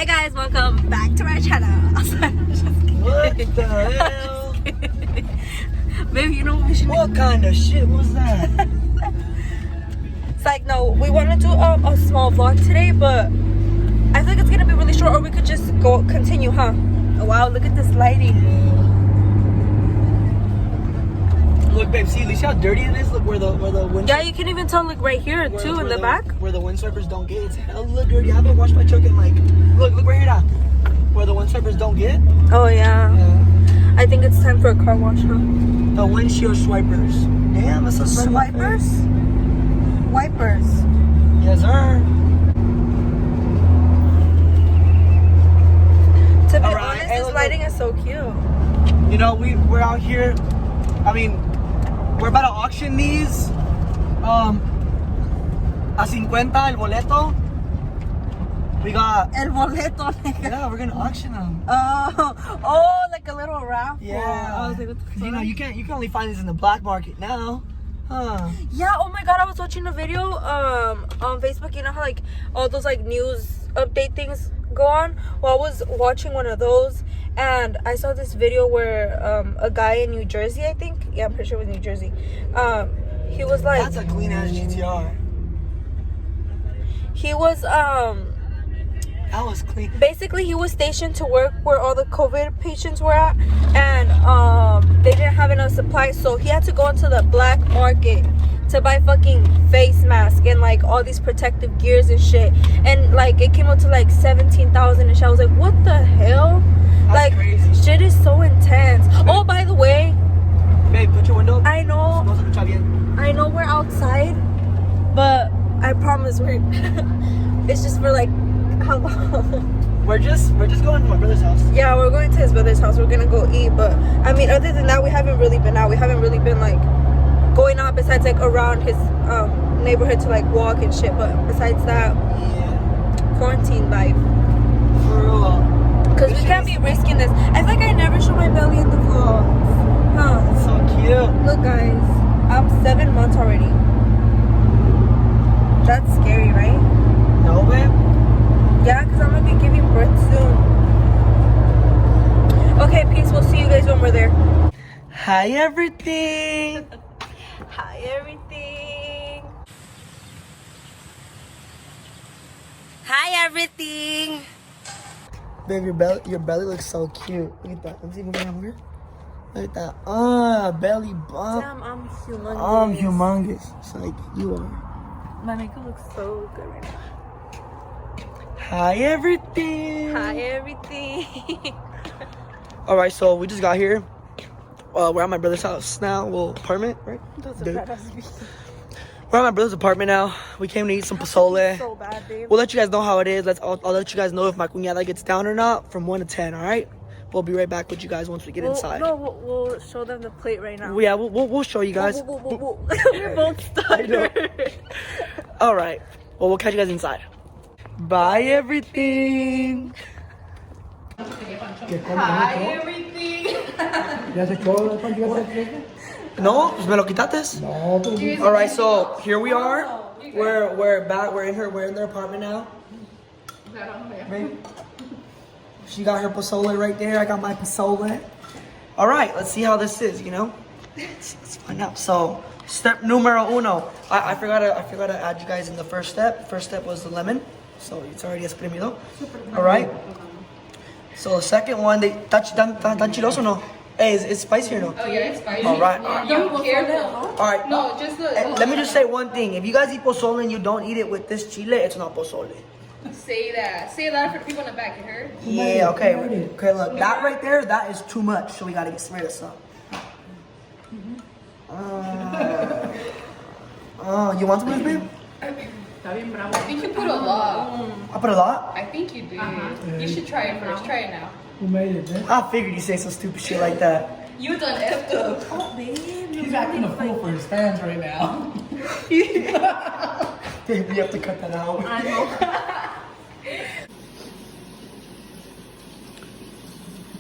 Hi guys, welcome back to my channel. What the hell? Babe, you know what we should What kind of shit was that? It's like, no, we want to do a small vlog today, but I think it's gonna be really short, or we could just continue, huh? Oh, wow, look at this lighting. Look, babe, see how dirty it is? Look where the wind. Yeah, you can even tell, like right here too, in the back. Where the windsurfers don't get. It's hella dirty. I haven't washed my truck in like. Look right here now. Where the windsurfers don't get. Oh yeah. Yeah. I think it's time for a car wash, huh? The windshield swipers. Damn, that's a Swipers? Wipers. Yes, sir. To be Alright, honest, hey, this look, lighting is so cute. You know, we're out here. I mean, we're about to auction these. A 50 el boleto. We got. El boleto, nigga. Yeah, we're gonna auction them. Oh, like a little raffle. Yeah. I was like, what the fuck? You know, you can only find these in the black market now. Huh. Yeah, oh my god, I was watching a video on Facebook. You know how like all those like news update things go on? Well, I was watching one of those and I saw this video where a guy in New Jersey, I think. Yeah, I'm pretty sure it was New Jersey. He was like, That's a clean ass GTR. he was That was clean. basically he was stationed to work where all the COVID patients were at, and they didn't have enough supplies, so he had to go into the black market to buy fucking face mask and like all these protective gears and shit, and like it came up to like 17,000 and shit. I was like, what the hell? That's like crazy. shit is so intense. Oh, by the way, Babe, put your window up. I know we're outside, but I promise we're it's just for like how long? We're just going to my brother's house. Yeah, we're going to his brother's house. We're gonna go eat, but I mean, other than that, we haven't really been out. We haven't really been like going out besides like around his neighborhood to like walk and shit. But besides that, Yeah. quarantine life. For real. Cause we can't be risking this. I feel like I never show my belly in the vlogs. Huh? So cute. Look, guys, I'm 7 months already. That's scary, right? No, babe. Yeah, cause I'm gonna be giving birth soon. Okay, peace. We'll see you guys when we're there. Hi, everything. Hi, everything. Hi, everything. Babe, your belly looks so cute. Look at that. Let me see if we can have here. Look at that. Belly bump. Damn, I'm humongous. I'm humongous. It's like you are. My makeup looks so good right now. Hi, everything. Hi, everything. All right, so we just got here. We're at my brother's house now. Well, apartment, right? Those are Dude. badass. We're at my brother's apartment now. We came to eat some pozole. So bad, babe. We'll let you guys know how it is. I'll let you guys know if my cuñada gets down or not from 1 to 10. All right. We'll be right back with you guys once we get inside. No, we'll show them the plate right now. Yeah, we'll show you guys. We're both stunned. All right. Well, we'll catch you guys inside. Bye, everything. Hi, everything. No, pues me lo quitaste. All right, so here we are. We're back. We're in their apartment now. Babe. She got her pozole right there. I got my pozole. All right, let's see how this is. You know, let's find out. So, step numero uno. I forgot to add you guys in the first step. First step was the lemon, so it's already espremido. All right. So the second one, they tan chiloso or no? Hey, is spicy or no? Oh yeah, it's spicy. All right. You careful. All right. No, just the. Let me just say one thing. If you guys eat pozole and you don't eat it with this chile, it's not pozole. Say that. Say that for the people in the back. You heard? Yeah, okay. Okay, look, that right there, that is too much, so we gotta get rid of some. You want some of this, babe? I think you put a lot. I put a lot? I think you did. You should try it first. Try it now. Who made it, man? I figured you say some stupid shit like that. You done effed up. Oh, babe. He's acting a fool for his fans right now. Babe, we have to cut that out. I know.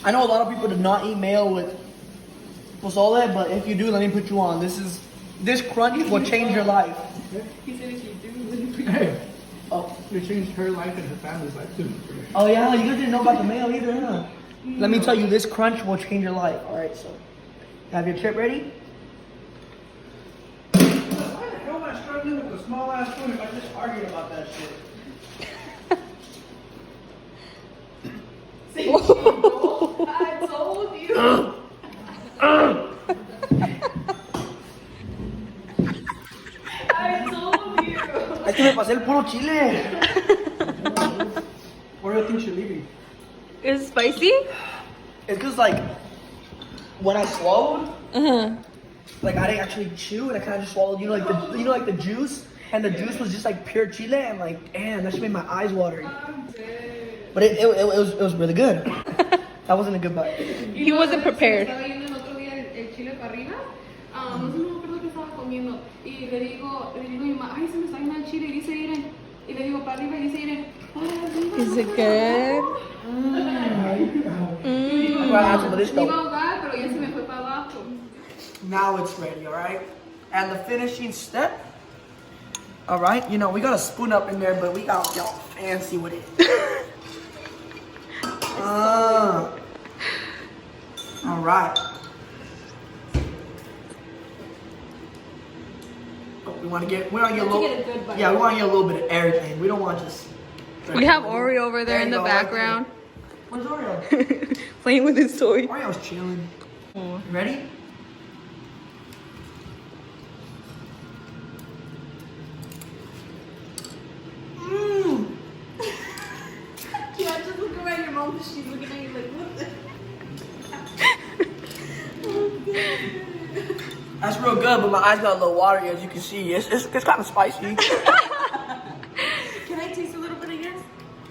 I know a lot of people do not eat mayo with pozole, but if you do, let me put you on. This crunch will change your life. He said if you do. Hey, Oh, you changed her life and her family's life too. Oh yeah, you guys didn't know about the mayo either, huh? Let me tell you, this crunch will change your life. All right, so have your chip ready? Why the hell am I struggling with the small ass spoon if I just argued about that shit? I told you. I told you. Es que me pasé el puro chile. What do you think she's leaving? Is it spicy? It's because like when I swallowed, Uh-huh. like I didn't actually chew, and I kind of just swallowed. You know, like the juice, and the juice was just like pure chile, and like, damn, that just made my eyes watery. But it was really good. That wasn't a good bite. He wasn't prepared. Estaba yendo el otro día el chile para arriba. No sé, no me acuerdo qué estaba comiendo. Y le digo a mi mamá, ay, se me está yendo el chile. Y dice Irene. Y le digo para arriba y dice Irene, para arriba. Is it good? Well, I have some of this Me iba a though. ahogar, pero ya se me fue para abajo. Now it's ready, all right? And the finishing step, all right? You know, we got a spoon up in there, but we got y'all fancy with it. All right. Oh, we want to get a little. get a good bite. Yeah, we want to get a little bit of everything. We don't want just. We have Oreo over there in you the go, right background. there. Where's Oreo? Playing with his toy. Oreo's chilling. You ready? Mmm. Yeah, just look around your mom. She's looking at you like, what the? That's real good, but my eyes got a little watery, as you can see. It's kind of spicy. Can I taste a little bit of yours?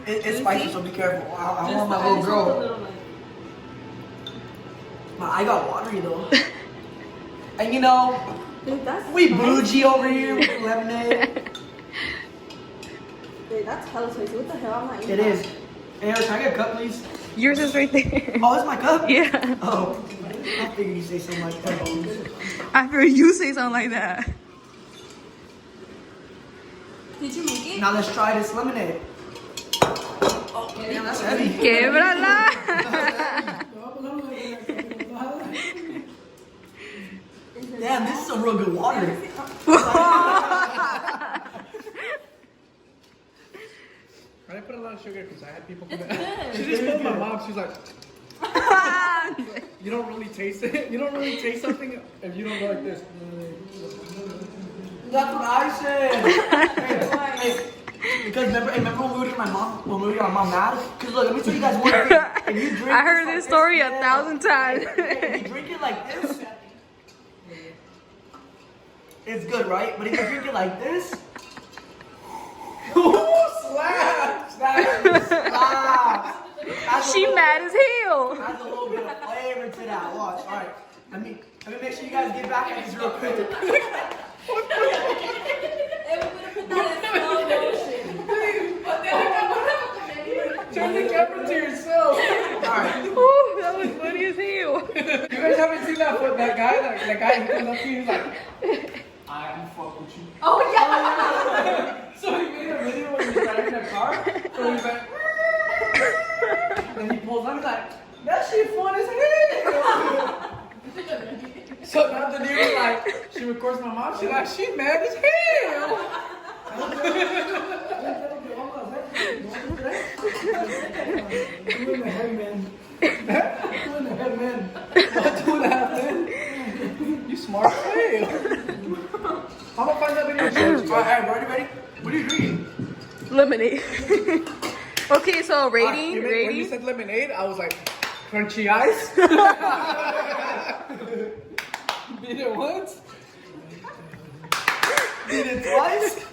It's spicy, so be careful. I want my little girl. My eye got watery though. And you know, Dude, that's we bougie over here with lemonade. Dude, that's hella spicy. What the hell? I'm not eating It is. Hey, can I get a cup, please? Yours is right there. Oh, it's my cup? Yeah. Oh, I figured you say something like that. After you say something like that. Did you make it? Now let's try this lemonade. Oh, damn, that's heavy. Québrala. Damn, this is some real good water. I didn't put a lot of sugar because I had people come in. She just told my mom, she's like, you don't really taste it. You don't really taste something if you don't go like this. That's what I said. Hey, because remember when we were getting my mom mad? Because look, let me tell you guys one thing. If you drink I heard like this story 1,000 times. If you drink it like this, it's good, right? But if you drink it like this, slap. She mad as hell. Adds a little bit of flavor to that. Watch. All right. Let me make sure you guys get back at this real quick. Turn the camera to yourself. All right. Ooh, that was funny as hell. You guys haven't seen that guy, he comes up to you, he's like, I can fuck with you. Oh, yeah. So he made a video when he was driving a car. So he's like, then he pulls up, he's like, that shit fun as hell. So now the dude was like, she records my mom, she's like, she mad as hell. Doing the head man. Doing the head man. What 2.5 men? You smart as hell. I'm gonna find that video and show it to you. All right, ready? What are you drinking? Lemonade. Okay, so When rating, you rating. said lemonade, I was like, crunchy ice. Did it once? Did it twice?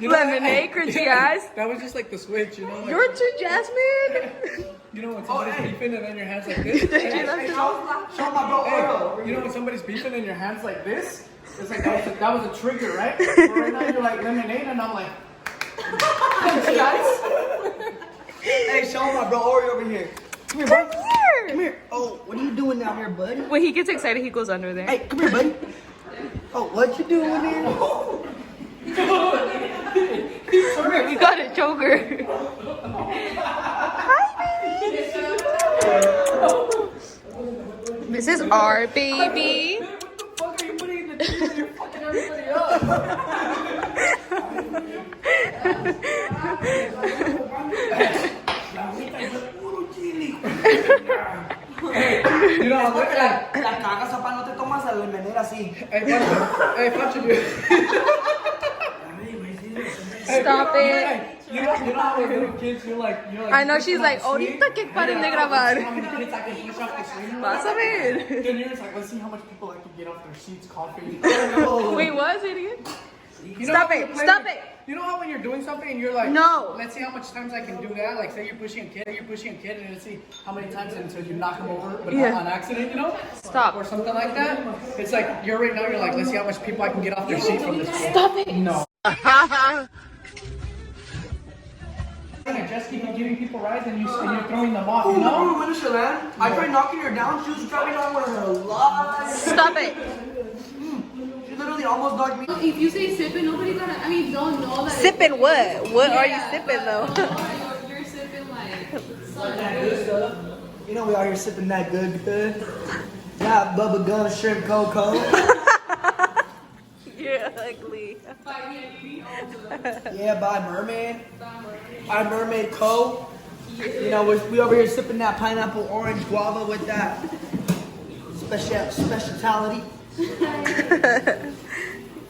You know, Lemonade, crunchy eyes. That was just like the switch, you know? Like, You're too Jasmine. you know when somebody's beefing and then your hands like this? Show my bro Earl. You know when somebody's beefing and your hands like this? It's like that was a trigger, right? But right now you're like lemonade and I'm like, Hey, show my bro Ori over here. Come here, Come bud. here. Come here. Oh, what are you doing down here, buddy? When he gets excited, he goes under there. Hey, come here, buddy. Oh, what you doing here? We got a joker. This is our baby. What the fuck are you putting in the chili? You're fucking everybody up. You know, I'm looking at. La caga, zapa, no te tomas a la menera así. Hey, Pancho, dude. Stop it. You know how with little kids, you're like, I know she's like, ahorita que paren de grabar. how many kids I can push off the swing? Vas a ver. Then you're just like, let's see how much people like to get off their seats coughing. Wait, what? Say it again. You know Stop how it, you're playing stop with- it. You know how when you're doing something and you're like, No. let's see how much times I can do that. Like say you're pushing a kid, and let's see how many times until you knock him over, but Yeah. not on accident, you know? Stop. Or something like that. It's like you're right now. You're like, let's see how much people I can get off their seat from this kid. Stop it. No. And just keep giving people rides and you're throwing them off, you know? When she land, I tried knocking her down. She was dropping on one of her lives. Stop it. She literally almost knocked me. If you say sipping, nobody gonna. I mean, don't know that. Sipping what? What are you sipping though? You're sipping like. You know we out here sipping that good. Yeah, bubble gum, shrimp, cocoa. You're ugly. Yeah, by Mermaid. By Mermaid Co. You know, we over here sipping that pineapple orange guava with that speciality.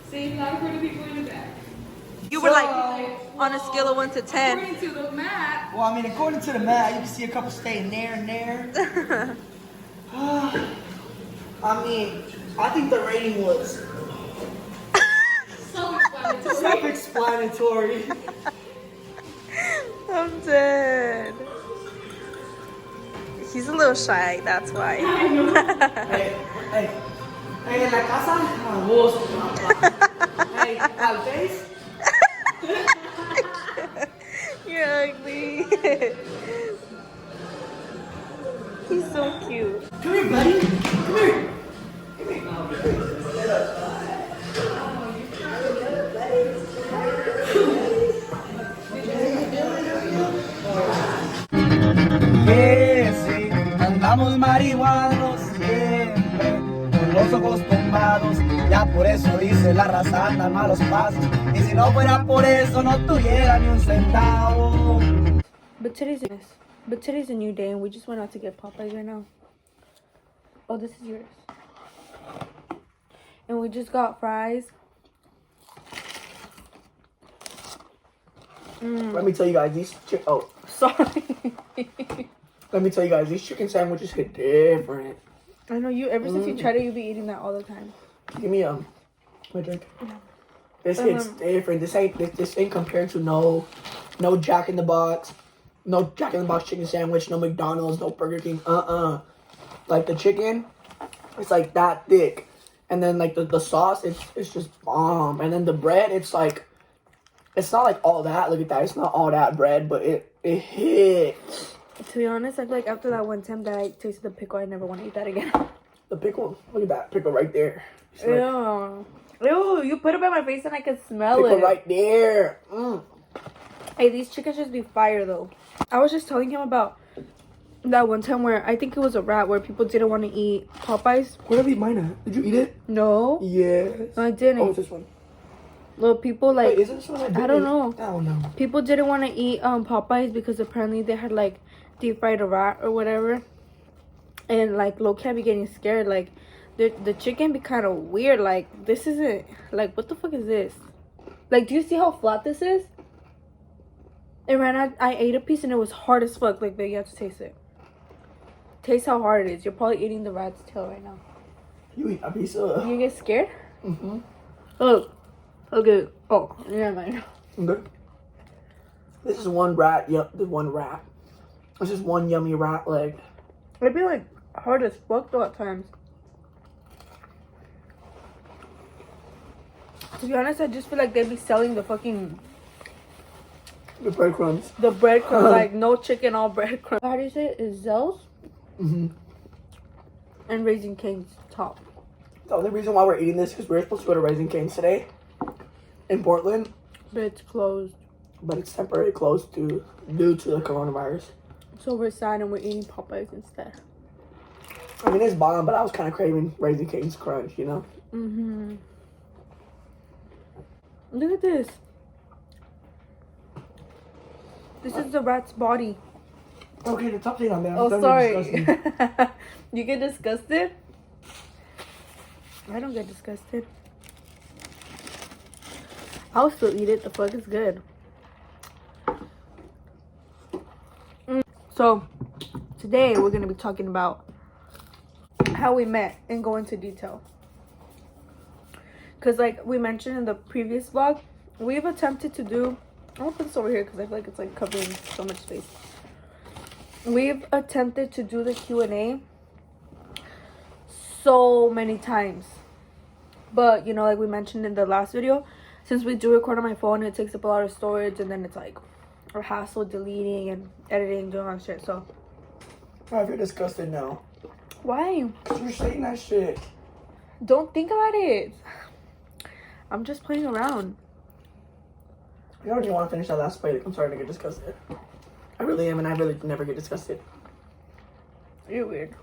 Say loud for the people in the back. You were like on a scale of 1 to 10. According to the map. Well, I mean, according to the map, you can see a couple staying there and there. I mean, I think the rating was Self-explanatory. self-explanatory. I'm dead. He's a little shy, that's why. Hey, en la casa, a gusto. Hey, al face. You're ugly. He's so cute. Come here, buddy. Come here. Sí, andamos marihuanos siempre, con los ojos tumbados, ya por eso dice la raza anda malos pasos, y si no fuera por eso no tuviera ni un centavo. But today's a new day and we just went out to get Popeyes right now. Oh, this is yours. And we just got fries. Let me tell you guys, these Sorry. let me tell you guys, these chicken sandwiches hit different. I know you, ever since you tried it, you be eating that all the time. Give me my drink. This hits different. This ain't compared to no Jack in the Box, no Jack in the Box chicken sandwich, no McDonald's, no Burger King. Like the chicken, it's like that thick, and then like the sauce, it's just bomb, and then the bread, it's like, it's not like all that. Look at that, it's not all that bread, but it hits. To be honest, I feel like after that one time that I tasted the pickle, I never want to eat that again. The pickle, look at that pickle right there. It's like, Ew. Ew, you put it by my face and I can smell pickle it. right there. Hey, these chickens just be fire though. I was just telling him about that one time where I think it was a rat where people didn't want to eat Popeyes. Where did I eat mine at? Did you eat it? No. Yes. No, I didn't. Oh, it's this one. Well, people like, Wait, is it this one? I don't know. I don't know. People didn't want to eat Popeyes because apparently they had like deep fried a rat or whatever. And like low key I be getting scared. Like the chicken be kind of weird. Like this isn't, like what the fuck is this? Like, do you see how flat this is? And right now I ate a piece and it was hard as fuck. Like, babe, you have to taste it. Taste how hard it is. You're probably eating the rat's tail right now. You eat a piece of. You get scared? Mm-hmm. Look. Okay. Oh, never mind. Okay. This is one rat. Yep, this one rat. This is one yummy rat leg. It'd be like hard as fuck though at times. To be honest, I just feel like they'd be selling the fucking The breadcrumbs. the breadcrumbs, like no chicken, all breadcrumbs. How do you say it? Is Zell's Mm-hmm. and Raising Cane's top. The only reason why we're eating this is because we're supposed to go to Raising Cane's today in Portland. But it's closed. but it's temporarily closed due to the coronavirus. So we're sad and we're eating Popeyes instead. I mean, it's bomb, but I was kind of craving Raising Cane's Crunch, you know? Mm-hmm. Look at this. This is the rat's body. Okay, the top thing on there. Oh, sorry. You get disgusted? I don't get disgusted. I'll still eat it. The fuck is good. So, today we're going to be talking about how we met and go into detail. Because like we mentioned in the previous vlog, we've attempted to do... I'm going to put this over here because I feel like it's like covering so much space. We've attempted to do the Q&A so many times. But, you know, like we mentioned in the last video, since we do record on my phone, it takes up a lot of storage, and then it's like a hassle deleting and editing, doing all that shit. So, I feel disgusted now. why? Because you're saying that shit. Don't think about it. I'm just playing around. I don't even want to finish that last plate. I'm starting to get disgusted. I really am, and I really never get disgusted. You're weird.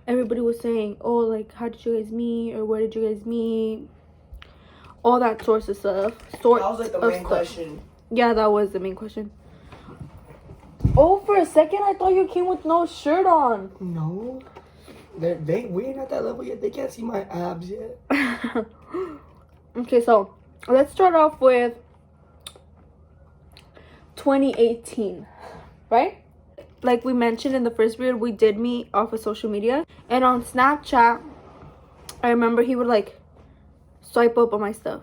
Everybody was saying, oh, like, how did you guys meet? Or where did you guys meet? All that sorts of stuff. That was like the main question. Yeah, that was the main question. Oh, for a second, I thought you came with no shirt on. No. We ain't at that level yet. They can't see my abs yet. Okay, so let's start off with 2018, right? Like we mentioned in the first video, we did meet off of social media. And on Snapchat, I remember he would like swipe up on my stuff.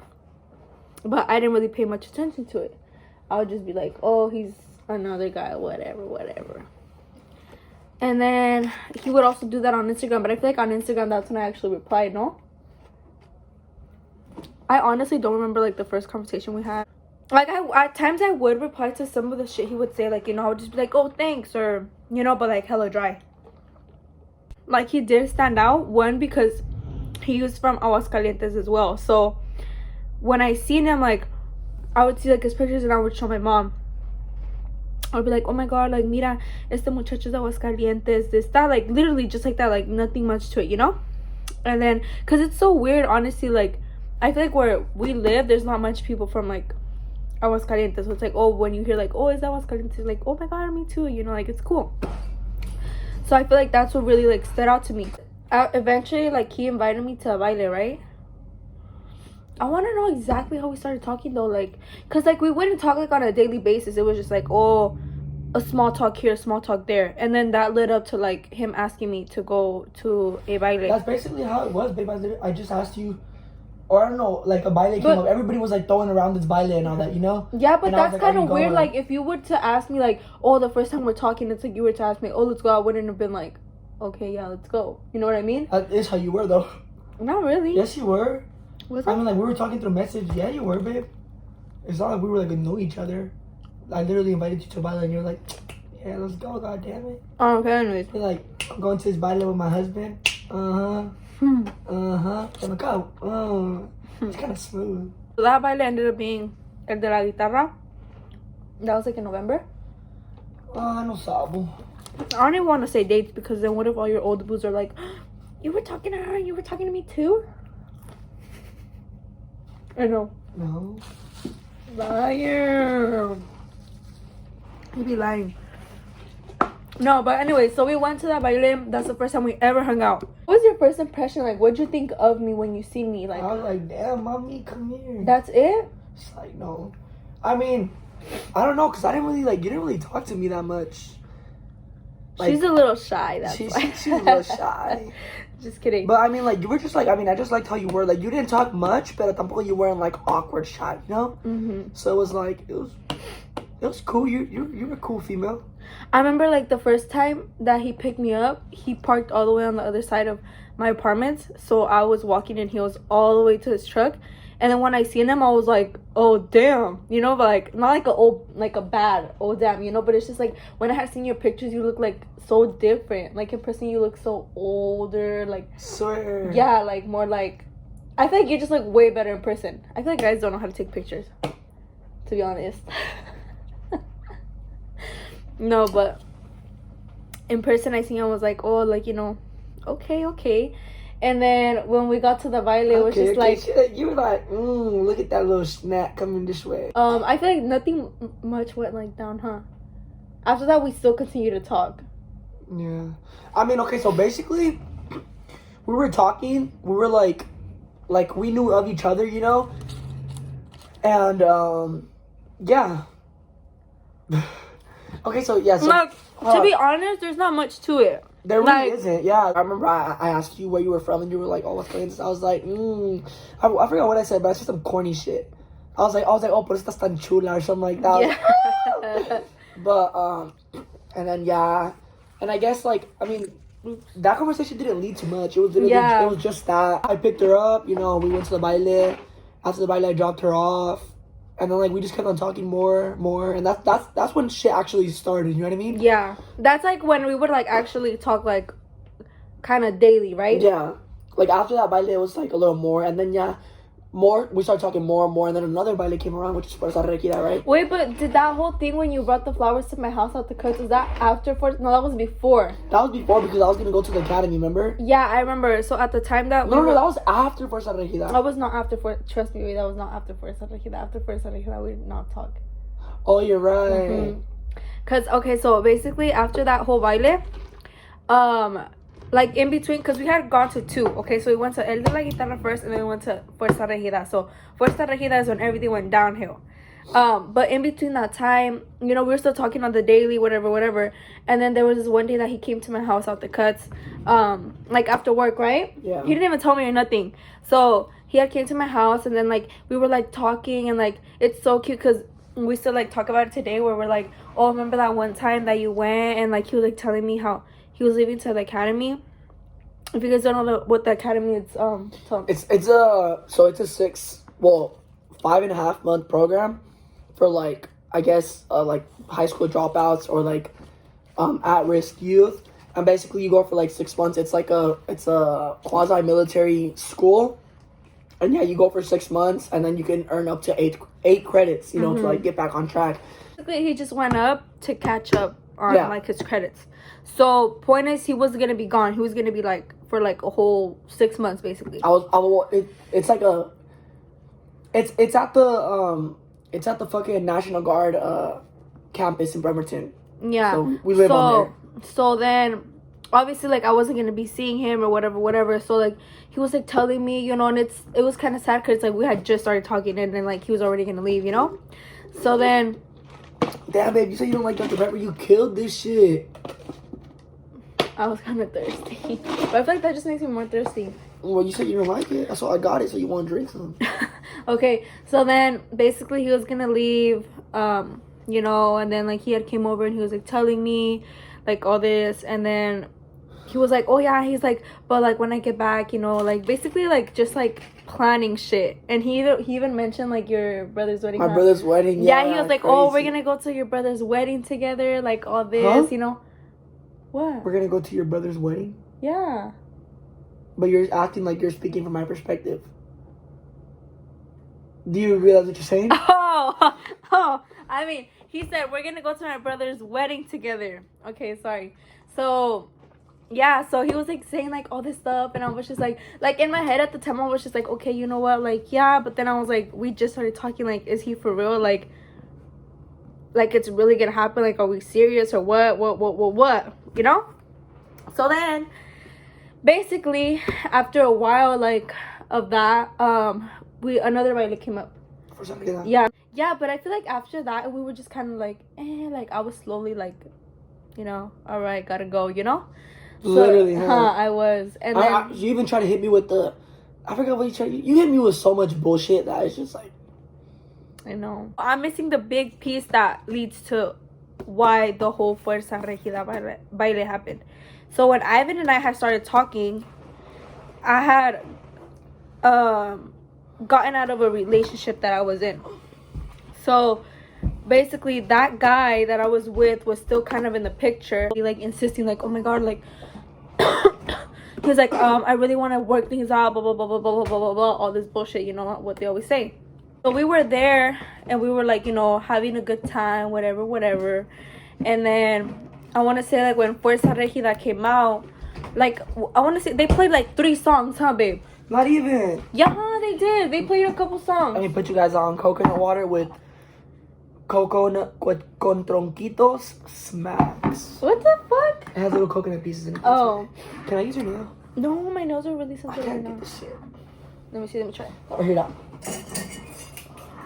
But I didn't really pay much attention to it. I would just be like, oh, he's another guy, whatever. And then he would also do that on Instagram. But I feel like on Instagram, that's when I actually replied, no? I honestly don't remember like the first conversation we had. Like at times I would reply to some of the shit he would say, like, you know, I would just be like, oh, thanks, or, you know, but like hella dry. Like he did stand out, one, because he was from Aguascalientes as well. So when I seen him, like, I would see like his pictures and I would show my mom. I'd be like, oh my god, like, mira, este muchacho de Aguascalientes, this, that, like, literally just like that, like, nothing much to it, you know? And then, because it's so weird, honestly, like, I feel like where we live, there's not much people from, like, Aguascalientes. So it's like, oh, when you hear, like, oh, is that Aguascalientes? Like, oh my god, me too, you know, like, it's cool. So I feel like that's what really, like, stood out to me. Eventually, like, he invited me to a baile, right? I want to know exactly how we started talking, though, like, because, like, we wouldn't talk, like, on a daily basis. It was just, like, oh, a small talk here, a small talk there. And then that led up to, like, him asking me to go to a baile. That's basically how it was, babe. I just asked you, or I don't know, like, a baile came up. Everybody was, like, throwing around this baile and all that, you know? Yeah, but and that's like, kind of weird. going? Like, if you were to ask me, like, oh, the first time we're talking, it's like you were to ask me, oh, let's go, I wouldn't have been like, okay, yeah, let's go. You know what I mean? That is how you were, though. Not really. Yes, you were. Was I mean, like, we were talking through message. Yeah, you were, babe. It's not like we were, like, know each other. I literally invited you to a baile and you're like, yeah, let's go, goddammit. Oh, okay, anyways. You're like, I'm going to this baile with my husband. Uh-huh. I'm like, oh, it's kind of smooth. So that baile ended up being el de la guitarra. That was like in November. No sabo. I don't even want to say dates because then what if all your old boos are like, you were talking to her and you were talking to me too? I know. No. Liar. You be lying. No, but anyway, so we went to that baile. That's the first time we ever hung out. What was your first impression? Like, what'd you think of me when you see me? Like, I was like, damn, mommy, come here. that's it? It's like, no. I mean, I don't know, because I didn't really, like, you didn't really talk to me that much. Like, She's a little shy, that's why. she's a little shy. Just kidding. But I mean, like, you were just like, I mean, I just liked how you were. Like, you didn't talk much, but tampoco you weren't, like, awkward shy, you know? Mm-hmm. So it was like, it was cool. You're a cool female. I remember, like, the first time that he picked me up, he parked all the way on the other side of my apartment. So I was walking and he was all the way to his truck. And then when I seen him, I was like, oh, damn. You know, but, like, not like a bad, oh, damn, you know? But it's just, like, when I had seen your pictures, you look, like, so different. Like, in person, you look so older. Like, Swear. yeah, like, more, like, I feel like you're just, like, way better in person. I feel like guys don't know how to take pictures. To to be honest. No, but in person, I think I was like, oh, like, you know, okay. And then when we got to the baile, it was just like... You were like, look at that little snack coming this way. I feel like nothing much went, like, down, huh? After that, we still continued to talk. Yeah. I mean, okay, so basically, we were talking. We were like we knew of each other, you know? And, yeah. Okay, so, yeah. So, like, to be honest, there's not much to it. There really like, isn't. Yeah, I remember I asked you where you were from, and you were like, "Oh, what's friends?" I was like, I forgot what I said, but I said some corny shit. I was like, "Oh, por eso estás tan chula," or something like that. Yeah. But and then yeah, and I guess like I mean, that conversation didn't lead to much. It was literally it was just that I picked her up. You know, we went to the baile. After the baile, I dropped her off. And then, like, we just kept on talking more, and that's when shit actually started, you know what I mean? Yeah. That's, like, when we would, like, actually talk, like, kind of daily, right? Yeah. Like, after that baile, it was, like, a little more, and then, yeah, we started talking more and more, and then another baile came around, which is Fuerza Regida, right? Wait, but did that whole thing when you brought the flowers to my house out the cuts, was that after Fuerza? No, that was before. That was before, because I was going to go to the academy, remember? Yeah, I remember. So, at the time that No, that was after Fuerza Regida. That was not after Fuerza. Trust me, that was not after Fuerza Regida. After Fuerza Regida, we did not talk. Oh, you're right. Because, okay, so basically, after that whole baile, like in between, because we had gone to two, okay, so we went to El de la Guitarra first, and then we went to Fuerza Regida. So Fuerza Regida is when everything went downhill. But in between that time, you know, we were still talking on the daily, whatever. And then there was this one day that he came to my house out the cuts, like after work, right? Yeah. He didn't even tell me or nothing. So he had came to my house, and then like we were like talking, and like it's so cute because we still like talk about it today, where we're like, oh, remember that one time that you went, and like he was like telling me how he was leaving to the academy. If you guys don't know what the academy is, It's a 5.5 month program for like I guess like high school dropouts or like at risk youth, and basically you go for like 6 months. It's a quasi military school, and yeah, you go for 6 months, and then you can earn up to eight credits, you know, to like get back on track. Basically, he just went up to catch up on like his credits. So point is, he was gonna be gone. He was gonna be like for like a whole 6 months, basically. It's like it's at the fucking National Guard campus in Bremerton. Yeah. So we live on there. So then, obviously, like I wasn't gonna be seeing him or whatever. So like he was like telling me, you know, and it was kind of sad because like we had just started talking, and then like he was already gonna leave, you know. So then. Damn, babe, you said you don't like Dr. Pepper. You killed this shit. I was kind of thirsty. But I feel like that just makes me more thirsty. Well, you said you don't like it. That's why I got it, so you want to drink some. Okay, so then basically he was gonna leave, you know, and then like he had came over and he was like telling me like all this, and then he was like, oh yeah, he's like, but like when I get back, you know, like basically like just like planning shit. And he even mentioned like your brother's wedding. My brother's wedding. Yeah, he was like, crazy. Oh, we're gonna go to your brother's wedding together, like all this, you know. What? We're gonna go to your brother's wedding? Yeah. But you're acting like you're speaking from my perspective. Do you realize what you're saying? Oh, I mean, he said we're gonna go to my brother's wedding together. Okay, sorry. So, yeah, so he was like saying like all this stuff, and I was just like in my head at the time I was just like, okay, you know what, like yeah, but then I was like, we just started talking, like, is he for real? Like it's really gonna happen? Like, are we serious or what? You know? So then, basically, after a while, like, of that, another baile came up. For some reason. Yeah, but I feel like after that, we were just kind of like, like, I was slowly, like, you know, all right, gotta go, you know? So, literally, huh? I was. And then... you even tried to hit me with I forgot what you tried. You hit me with so much bullshit that it's just like... I know. I'm missing the big piece that leads to why the whole Fuerza Regida baile happened. So when Ivan and I had started talking, I had gotten out of a relationship that I was in. So basically that guy that I was with was still kind of in the picture. He like insisting like, oh my god, like he was like, I really want to work things out, blah blah blah blah blah blah blah blah, all this bullshit, you know what they always say. So we were there and we were like, you know, having a good time, whatever. And then I want to say like when Fuerza Regida came out, like I want to say they played like 3 songs, huh, babe? Not even. Yeah, they did. They played a couple songs. Let me put you guys on coconut water with coconut con tronquitos smacks. What the fuck? It has little coconut pieces in it. Oh. Can I use your nail? No, my nails are really I sensitive gotta right get now. this shit. Let me see, let me try. Oh, here, that.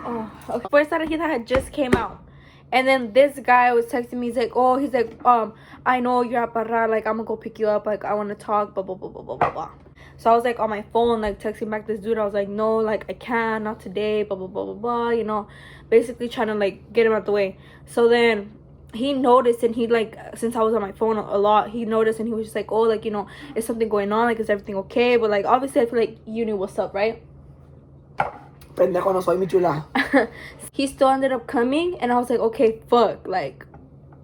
Oh, okay. Fuerza Regida had just came out. And then this guy was texting me. He's like, I know you're at Parra. Like, I'm gonna go pick you up. Like, I want to talk. Blah, blah, blah, blah, blah, blah, blah. So I was like on my phone, like texting back this dude. I was like, no, like I can't, not today. Blah, blah, blah, blah, blah. You know, basically trying to like get him out the way. So then he noticed, and he like, since I was on my phone a lot, he noticed, and he was just like, oh, like, you know, is something going on? Like, is everything okay? But like, obviously, I feel like you knew what's up, right? Pendejo no soy, mi chula. He still ended up coming, and I was like, okay, fuck, like,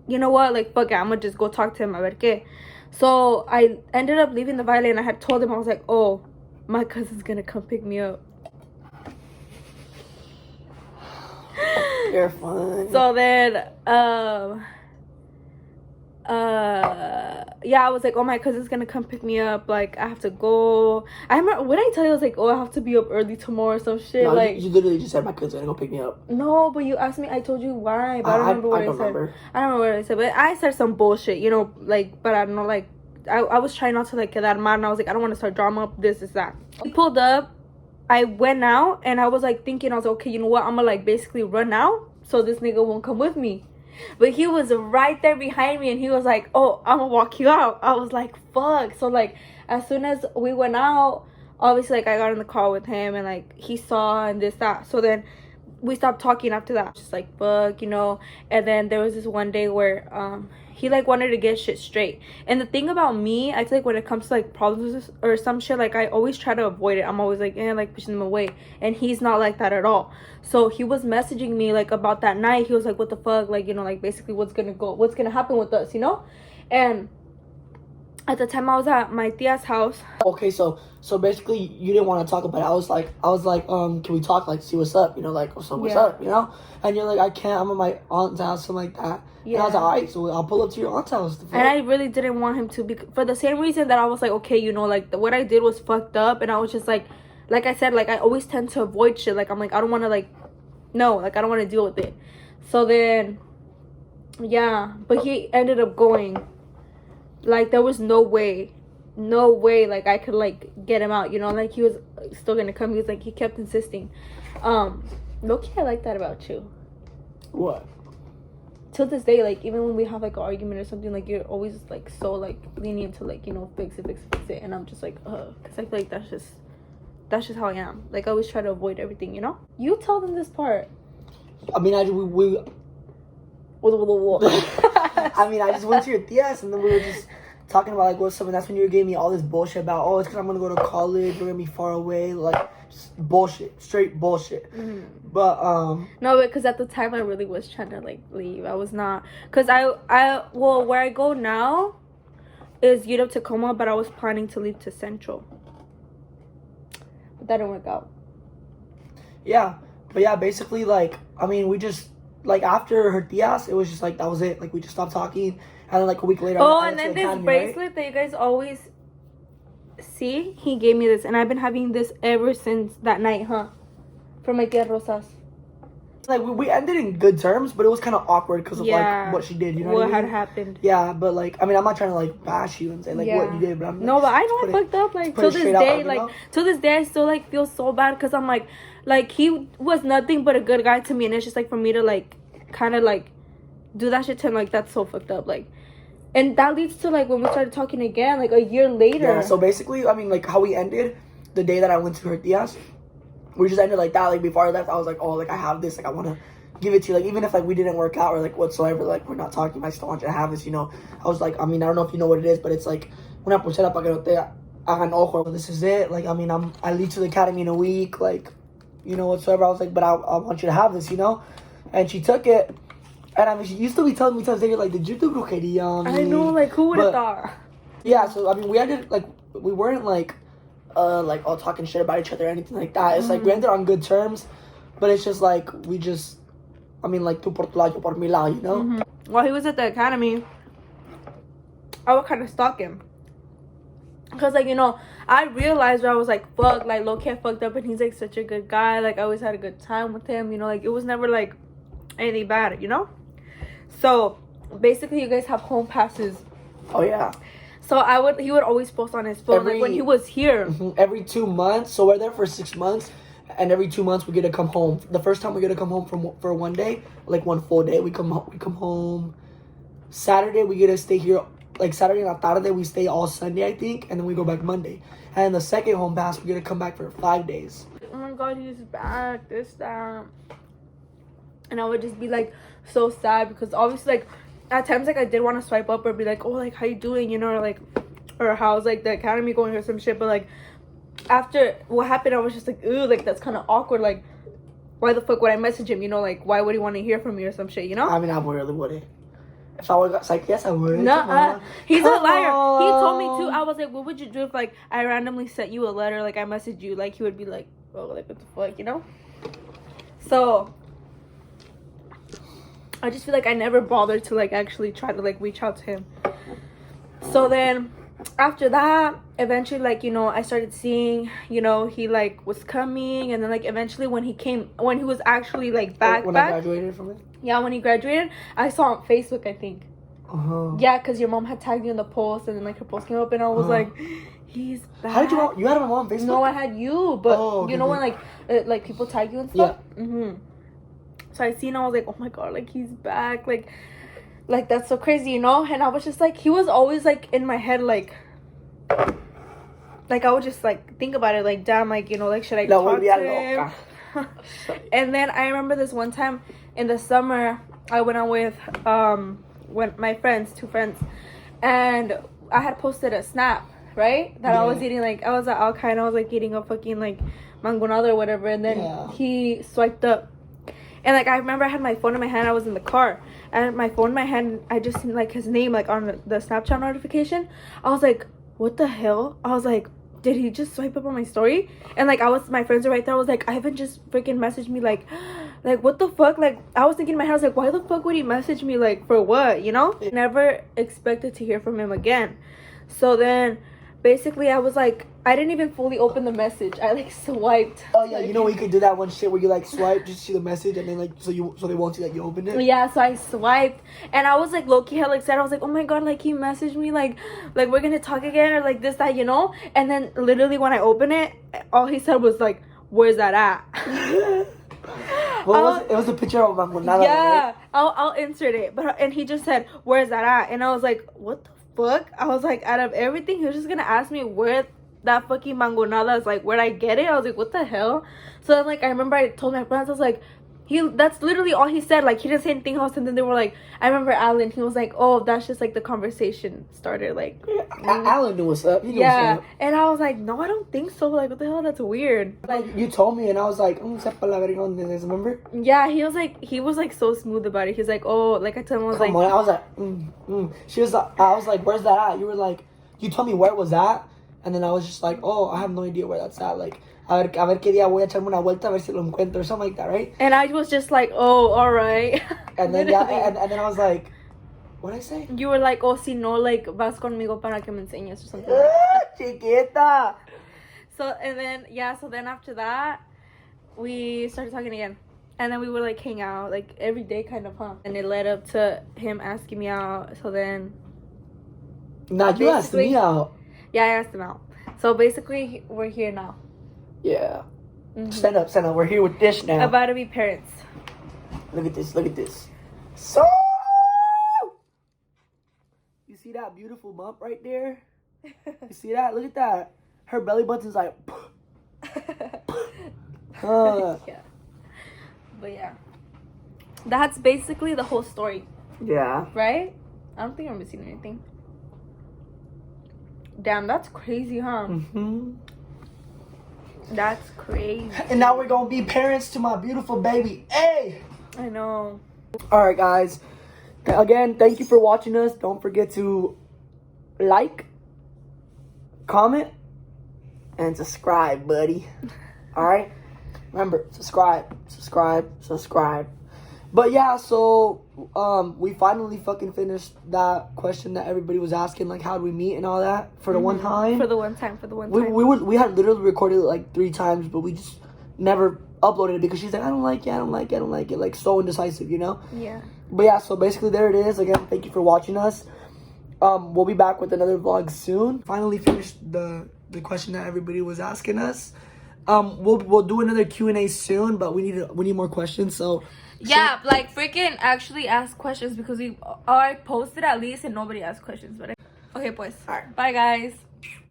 you know what, like, fuck it, I'm gonna just go talk to him, a ver qué. So I ended up leaving the baile, and I had told him, I was like, oh, my cousin's gonna come pick me up. You're fun. So then yeah, I was like, oh, my cousin's gonna come pick me up, like I have to go. I remember when I tell you, I was like, oh, I have to be up early tomorrow or some shit. No, like you literally just said my cousin's gonna go pick me up. no, but you asked me, I told you why, but I don't remember what I said. Remember. I don't remember what I said, but I said some bullshit, you know, like, but I don't know, like, I was trying not to, like, quedar mal, and I was like, I don't want to start drama, this, that. He pulled up, I went out, and I was, like, thinking, I was like, okay, you know what, I'm gonna, like, basically run out, so this nigga won't come with me. But he was right there behind me, and he was like, oh, I'm gonna walk you out. I was like, fuck. So, like, as soon as we went out, obviously, like, I got in the car with him, and, like, he saw and this, that. So then we stopped talking after that. Just like, fuck, you know. And then there was this one day where he like wanted to get shit straight. And the thing about me, I feel like when it comes to like problems or some shit, like I always try to avoid it. I'm always like, like pushing them away. And he's not like that at all. So he was messaging me like about that night. He was like, what the fuck, like, you know, like basically what's gonna happen with us, you know. And at the time I was at my tia's house. Okay, so basically you didn't want to talk about it. I was like, can we talk, like, see what's up, you know, like, so what's up, you know? And you're like, I can't, I'm at my aunt's house, something like that. Yeah. And I was like, alright, so I'll pull up to your aunt's house. And I really didn't want him to, for the same reason that I was like, okay, you know, like, what I did was fucked up. And I was just like I said, like, I always tend to avoid shit. Like, I'm like, I don't want to, like, no, like, I don't want to deal with it. So then, yeah, but he ended up going. Like, there was no way, like, I could, like, get him out, you know? Like, he was still gonna come. He was, like, he kept insisting. Low-key, I like that about you. What? Till this day, like, even when we have, like, an argument or something, like, you're always, like, so, like, lenient to, like, you know, fix it. And I'm just, like, because I feel like that's just how I am. Like, I always try to avoid everything, you know? You tell them this part. I mean, I just went to your tia's, and then we were just talking about, like, what's up, and that's when you were giving me all this bullshit about, oh, it's because I'm going to go to college, we're going to be far away, like, just bullshit, straight bullshit. Mm-hmm. But, no, because at the time I really was trying to, like, leave. I was not, because well, where I go now is UW Tacoma, but I was planning to leave to Central. But that didn't work out. Yeah, but yeah, basically, like, I mean, we just, like, after her tias, it was just like, that was it. Like, we just stopped talking, and then, like, a week later, and then this bracelet that you guys always see, he gave me this, and I've been having this ever since that night, huh? From my tia Rosas. Like, we ended in good terms, but it was kind of awkward because of, like, what she did, you know what I mean? What had happened. Yeah, but, like, I mean, I'm not trying to, like, bash you and say, like, what you did, but I'm like, no, but I know I fucked up, like, till this day, like, till this day, I still, like, feel so bad, because I'm, like, he was nothing but a good guy to me, and it's just, like, for me to, like, kind of, like, do that shit to him, like, that's so fucked up, like, and that leads to, like, when we started talking again, like, a year later. Yeah, so basically, I mean, like, how we ended the day that I went to her tia's, we just ended like that. Like, before I left, I was like, oh, like, I have this, like, I want to give it to you, like, even if, like, we didn't work out or, like, whatsoever, like, we're not talking, I still want you to have this, you know. I was like, I mean, I don't know if you know what it is, but it's like, una pulsera para que no te hagan ojo. This is it, like, I mean, I leave to the academy in a week, like, you know, whatsoever. I was like, but I want you to have this, you know. And she took it, and I mean, she used to be telling me times later, like, did you do brujeria on me? I know, like, who would have thought? Yeah, so, I mean, we ended, like, we weren't, like, all talking shit about each other or anything like that. It's like, we ended on good terms, But it's just like like tu por tu lado, yo por mi lado, you know? While he was at the academy, I would kind of stalk him. Because, like, you know, I realized where I was like, fuck, like, low-key I fucked up, and he's, like, such a good guy. Like, I always had a good time with him, you know, like, it was never, like, anything bad, you know? So, basically, you guys have home passes. Oh, yeah. So, he would always post on his phone, like, when he was here. Every 2 months. So, we're there for 6 months. And every 2 months, we get to come home. The first time we get to come home for one day, like, one full day, we come home. Saturday, we get to stay here. Like, Saturday and tarde, we stay all Sunday, I think. And then we go back Monday. And the second home pass, we get to come back for 5 days. Oh, my God, he's back. This, that. And I would just be, like, so sad. Because, obviously, like, at times, like, I did want to swipe up or be like, oh, like, how you doing? You know, or, like, or how's, like, the academy going or some shit. But, like, after what happened, I was just like, ooh, like, that's kind of awkward. Like, why the fuck would I message him? You know, like, why would he want to hear from me or some shit, you know? I mean, I really wouldn't. If I was like, yes, I would. No, he's a liar. He told me too. I was like, what would you do if, like, I randomly sent you a letter, like, I messaged you? Like, he would be like, oh, like, what the fuck, you know? So, I just feel like I never bothered to, like, actually try to, like, reach out to him. So then, after that, eventually, like, you know, I started seeing, you know, he, like, was coming. And then, like, eventually when he was actually, like, back. I graduated from it? Yeah, when he graduated, I saw on Facebook, I think. Uh-huh. Yeah, because your mom had tagged you in the post, and then, like, her post came up, and I was like, he's back. How did you had my mom on Facebook? No, I had you, but you know when, like, people tag you and stuff? Yeah. So I seen, I was like, oh my God, like, he's back, like, that's so crazy, you know? And I was just like, he was always, like, in my head, like, I would just, like, think about it, like, damn, like, you know, like, should I talk to him? And then I remember this one time in the summer, I went out with my friends, 2 friends, and I had posted a snap, right? That I was eating, like, I was at Alki, and I was, like, eating a fucking, like, mangonada or whatever, and then he swiped up. And, like, I remember I had my phone in my hand, I was in the car, and my phone in my hand, I just seen, like, his name, like, on the Snapchat notification. I was like, what the hell? I was like, did he just swipe up on my story? And, like, my friends are right there. I was like, Ivan just freaking messaged me, like, what the fuck? Like, I was thinking in my head, I was like, why the fuck would he message me, like, for what, you know? Never expected to hear from him again. So then, basically, I was like, I didn't even fully open the message. I, like, swiped. Oh, yeah, you know you could do that one shit where you, like, swipe, just see the message, and then, like, so they won't see that you opened it? Yeah, so I swiped, and I was, like, low-key hella excited. I was like, oh my God, like, he messaged me, like, we're gonna talk again, or, like, this, that, you know? And then, literally, when I opened it, all he said was, like, where's that at? What was it? It was a picture of Mangonada. Yeah, right? I'll insert it. And he just said, where's that at? And I was like, what the fuck? I was like, out of everything, he was just gonna ask me where that fucking mangonada is, like, where'd I get it? I was like, what the hell? So then, like, I remember I told my friends, I was like, that's literally all he said. Like, he didn't say anything else. And then they were like, I remember Alan, he was like, oh, that's just, like, the conversation started, like, Alan knew what's up. He knew yeah. what's up. And I was like, no, I don't think so. Like, what the hell? That's weird. Like, you told me, and I was like, sepa la verga donde es, remember? yeah, he was like so smooth about it. He's like, oh, like, I told him, I was Come like, on. I was like, I was like, where's that at? You were like, you told me where it was at, and then I was just like, oh, I have no idea where that's at. Like, a ver qué día voy a echarme una vuelta a ver si lo encuentro, or something like that, right? and I was just like, oh, all right. And then and then I was like, what'd I say? You were like, oh, si no, like, vas conmigo para que me enseñes or something like that. Chiquita. So then after that, we started talking again. And then we would, like, hang out, like, every day kind of, huh? And it led up to him asking me out. So then... Nah, you asked me out. Yeah, I asked him out. So basically, we're here now. Yeah. Stand up. We're here with Dish now. About to be parents. Look at this. So... You see that beautiful bump right there? You see that? Look at that. Her belly button's like... Yeah. But yeah. That's basically the whole story. Yeah. Right? I don't think I'm missing anything. Damn, that's crazy, huh? Mm-hmm. That's crazy. And now we're gonna be parents to my beautiful baby. Hey! I know. Alright, guys. Again, thank you for watching us. Don't forget to like, comment, and subscribe, buddy. Alright? Remember, subscribe. But yeah, so we finally fucking finished that question that everybody was asking, like how'd we meet and all that for the one time. For the one time. We had literally recorded it like 3 times, but we just never uploaded it because she's like, I don't like it, like so indecisive, you know? Yeah. But yeah, so basically there it is. Again, thank you for watching us. We'll be back with another vlog soon. Finally finished the question that everybody was asking us. We'll do another Q&A soon, but we need more questions. So yeah, like freaking actually ask questions because I posted at least and nobody asked questions. But okay, pues. All right. Bye, guys.